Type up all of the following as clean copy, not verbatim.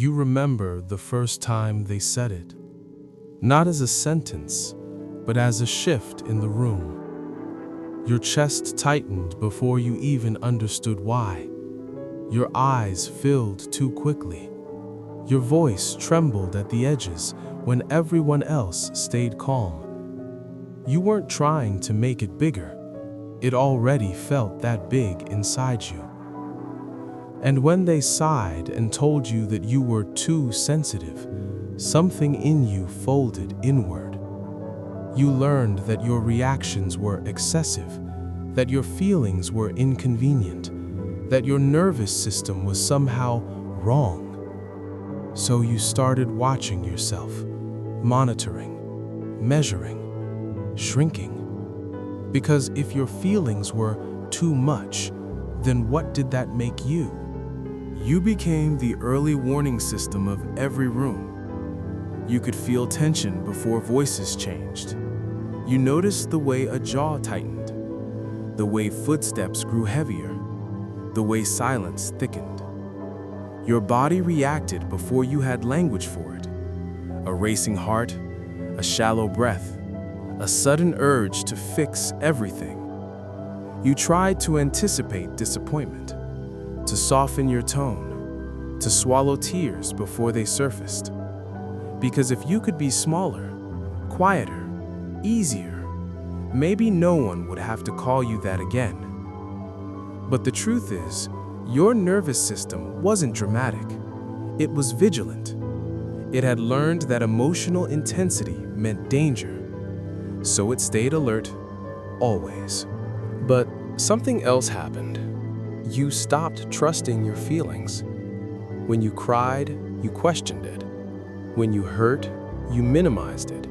You remember the first time they said it, not as a sentence, but as a shift in the room. Your chest tightened before you even understood why. Your eyes filled too quickly. Your voice trembled at the edges when everyone else stayed calm. You weren't trying to make it bigger. It already felt that big inside you. And when they sighed and told you that you were too sensitive, something in you folded inward. You learned that your reactions were excessive, that your feelings were inconvenient, that your nervous system was somehow wrong. So you started watching yourself, monitoring, measuring, shrinking. Because if your feelings were too much, then what did that make you? You became the early warning system of every room. You could feel tension before voices changed. You noticed the way a jaw tightened, the way footsteps grew heavier, the way silence thickened. Your body reacted before you had language for it. A racing heart, a shallow breath, a sudden urge to fix everything. You tried to anticipate disappointment, to soften your tone, to swallow tears before they surfaced. Because if you could be smaller, quieter, easier, maybe no one would have to call you that again. But the truth is, your nervous system wasn't dramatic. It was vigilant. It had learned that emotional intensity meant danger. So it stayed alert, always. But something else happened. You stopped trusting your feelings. When you cried, you questioned it. When you hurt, you minimized it.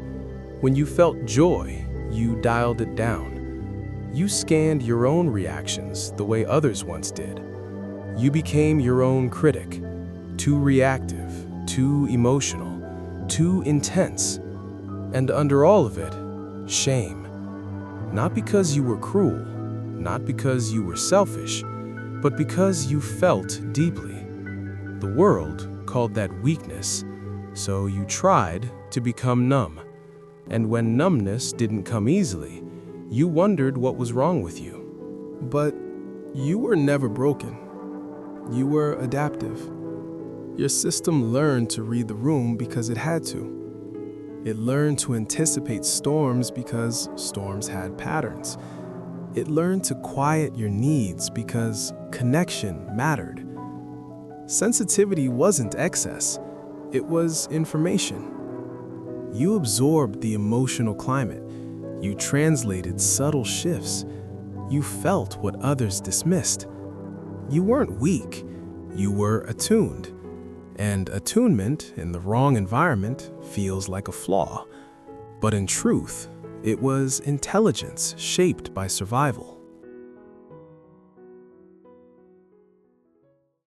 When you felt joy, you dialed it down. You scanned your own reactions the way others once did. You became your own critic, too reactive, too emotional, too intense. And under all of it, shame. Not because you were cruel, not because you were selfish, but because you felt deeply. The world called that weakness, so you tried to become numb. And when numbness didn't come easily, you wondered what was wrong with you. But you were never broken. You were adaptive. Your system learned to read the room because it had to. It learned to anticipate storms because storms had patterns. It learned to quiet your needs because connection mattered. Sensitivity wasn't excess, it was information. You absorbed the emotional climate. You translated subtle shifts. You felt what others dismissed. You weren't weak, you were attuned. And attunement in the wrong environment feels like a flaw. But in truth, it was intelligence shaped by survival.